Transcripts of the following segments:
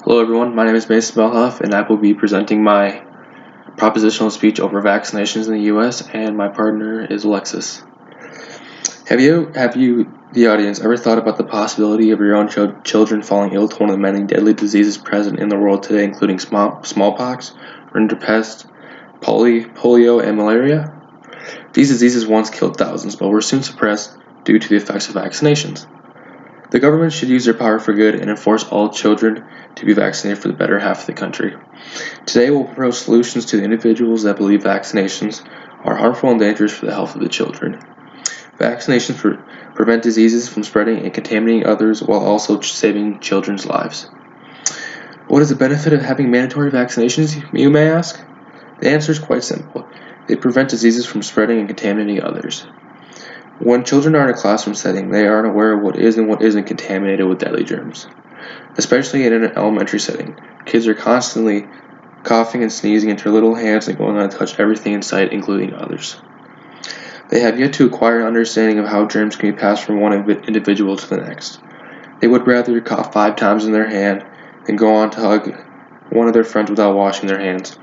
Hello everyone, my name is Mason Belhoff and I will be presenting my propositional speech over vaccinations in the US, and my partner is Alexis. Have you, the audience, ever thought about the possibility of your own children falling ill to one of the many deadly diseases present in the world today, including smallpox, rinderpest, polio, and malaria? These diseases once killed thousands, but were soon suppressed due to the effects of vaccinations. The government should use their power for good and enforce all children to be vaccinated for the better half of the country. Today we'll propose solutions to the individuals that believe vaccinations are harmful and dangerous for the health of the children. Vaccinations prevent diseases from spreading and contaminating others while also saving children's lives. What is the benefit of having mandatory vaccinations, you may ask? The answer is quite simple. They prevent diseases from spreading and contaminating others. When children are in a classroom setting, they aren't aware of what is and what isn't contaminated with deadly germs. Especially in an elementary setting, kids are constantly coughing and sneezing into their little hands and going on to touch everything in sight, including others. They have yet to acquire an understanding of how germs can be passed from one individual to the next. They would rather cough 5 times in their hand than go on to hug one of their friends without washing their hands.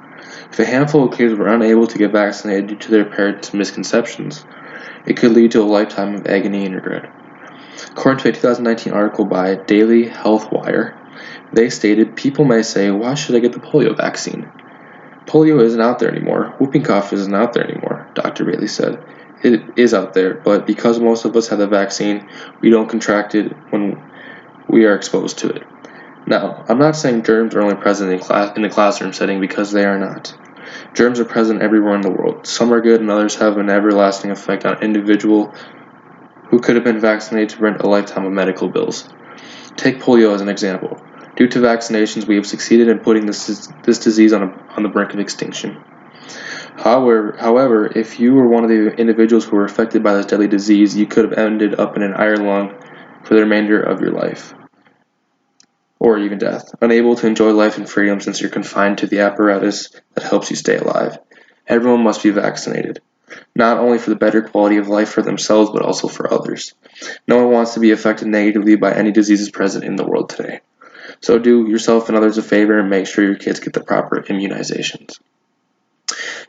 If a handful of kids were unable to get vaccinated due to their parents' misconceptions, it could lead to a lifetime of agony and regret. According to a 2019 article by Daily Health Wire, they stated, "People may say, why should I get the polio vaccine? Polio isn't out there anymore. Whooping cough isn't out there anymore," Dr. Bailey said. "It is out there, but because most of us have the vaccine, we don't contract it when we are exposed to it." Now, I'm not saying germs are only present in the classroom setting, because they are not. Germs are present everywhere in the world. Some are good and others have an everlasting effect on an individual who could have been vaccinated to prevent a lifetime of medical bills. Take polio as an example. Due to vaccinations, we have succeeded in putting this disease on the brink of extinction. However, if you were one of the individuals who were affected by this deadly disease, you could have ended up in an iron lung for the remainder of your life, or even death, unable to enjoy life and freedom since you're confined to the apparatus that helps you stay alive. Everyone must be vaccinated, not only for the better quality of life for themselves, but also for others. No one wants to be affected negatively by any diseases present in the world today. So do yourself and others a favor and make sure your kids get the proper immunizations.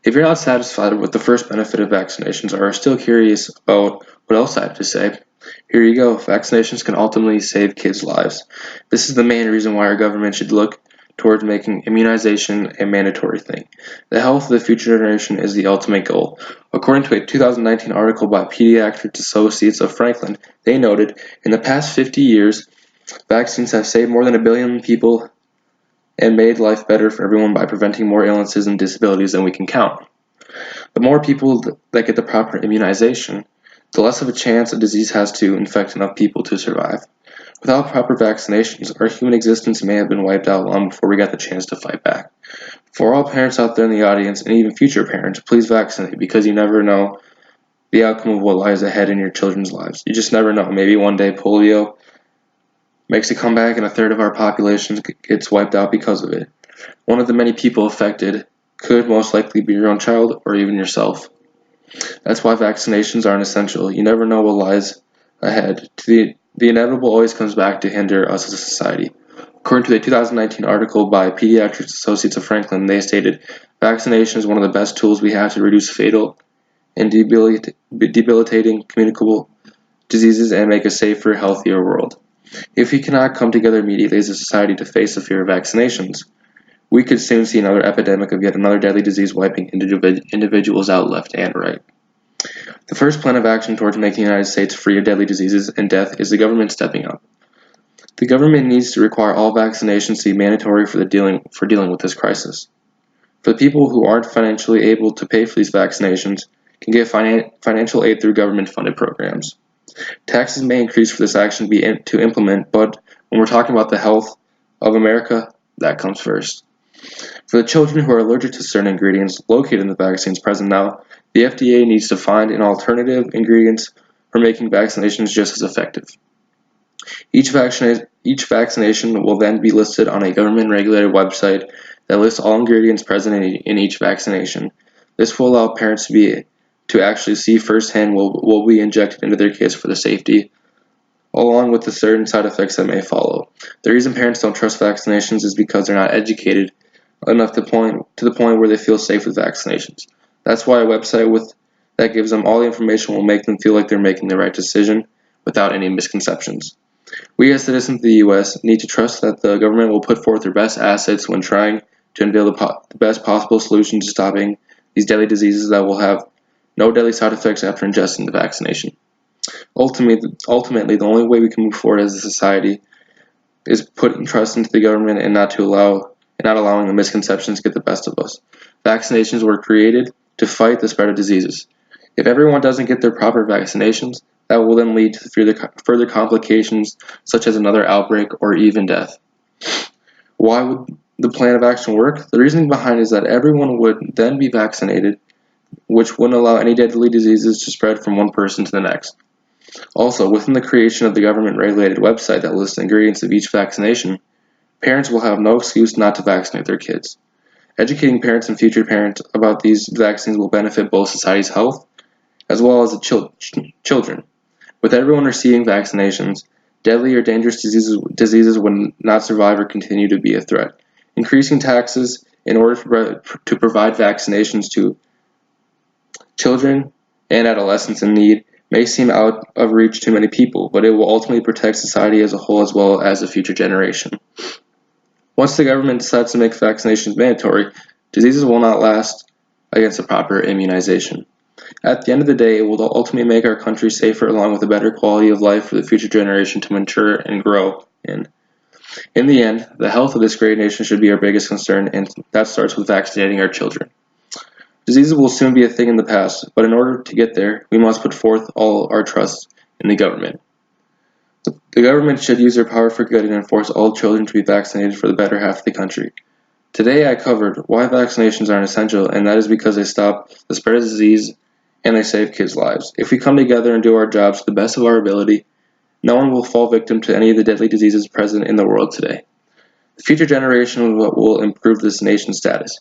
If you're not satisfied with the first benefit of vaccinations or are still curious about what else I have to say, here you go. Vaccinations can ultimately save kids' lives. This is the main reason why our government should look towards making immunization a mandatory thing. The health of the future generation is the ultimate goal. According to a 2019 article by Pediatric Associates of Franklin, they noted, in the past 50 years, vaccines have saved more than 1 billion people and made life better for everyone by preventing more illnesses and disabilities than we can count. The more people that get the proper immunization, the less of a chance a disease has to infect enough people to survive. Without proper vaccinations, our human existence may have been wiped out long before we got the chance to fight back. For all parents out there in the audience, and even future parents, please vaccinate, because you never know the outcome of what lies ahead in your children's lives. You just never know. Maybe one day polio makes a comeback and a third of our population gets wiped out because of it. One of the many people affected could most likely be your own child or even yourself. That's why vaccinations are essential. You never know what lies ahead. The inevitable always comes back to hinder us as a society. According to a 2019 article by Pediatric Associates of Franklin, they stated, "Vaccination is one of the best tools we have to reduce fatal and debilitating communicable diseases and make a safer, healthier world. If we cannot come together immediately as a society to face the fear of vaccinations, we could soon see another epidemic of yet another deadly disease wiping individuals out left and right." The first plan of action towards making the United States free of deadly diseases and death is the government stepping up. The government needs to require all vaccinations to be mandatory for dealing with this crisis. For the people who aren't financially able to pay for these vaccinations, can get financial aid through government-funded programs. Taxes may increase for this action to implement, but when we're talking about the health of America, that comes first. For the children who are allergic to certain ingredients located in the vaccines present now, the FDA needs to find an alternative ingredients for making vaccinations just as effective. Each vaccination will then be listed on a government-regulated website that lists all ingredients present in each vaccination. This will allow parents to actually see firsthand what will be injected into their kids for the safety along with the certain side effects that may follow. The reason parents don't trust vaccinations is because they're not educated enough to the point where they feel safe with vaccinations. That's why a website that gives them all the information will make them feel like they're making the right decision without any misconceptions. We as citizens of the U.S. need to trust that the government will put forth their best assets when trying to unveil the best possible solution to stopping these deadly diseases that will have no deadly side effects after ingesting the vaccination. Ultimately, the only way we can move forward as a society is putting trust into the government and not allowing the misconceptions to get the best of us. Vaccinations were created to fight the spread of diseases. If everyone doesn't get their proper vaccinations, that will then lead to further complications such as another outbreak or even death. Why would the plan of action work? The reasoning behind it is that everyone would then be vaccinated, which wouldn't allow any deadly diseases to spread from one person to the next. Also, within the creation of the government-regulated website that lists the ingredients of each vaccination, parents will have no excuse not to vaccinate their kids. Educating parents and future parents about these vaccines will benefit both society's health as well as the children. With everyone receiving vaccinations, deadly or dangerous diseases would not survive or continue to be a threat. Increasing taxes in order to provide vaccinations to children and adolescents in need may seem out of reach to many people, but it will ultimately protect society as a whole as well as the future generation. Once the government decides to make vaccinations mandatory, diseases will not last against a proper immunization. At the end of the day, it will ultimately make our country safer along with a better quality of life for the future generation to mature and grow in. In the end, the health of this great nation should be our biggest concern, and that starts with vaccinating our children. Diseases will soon be a thing in the past, but in order to get there, we must put forth all our trust in the government. The government should use their power for good and enforce all children to be vaccinated for the better half of the country. Today I covered why vaccinations are essential, and that is because they stop the spread of disease and they save kids' lives. If we come together and do our jobs to the best of our ability, no one will fall victim to any of the deadly diseases present in the world today. The future generation will improve this nation's status.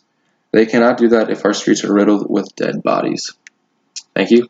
They cannot do that if our streets are riddled with dead bodies. Thank you.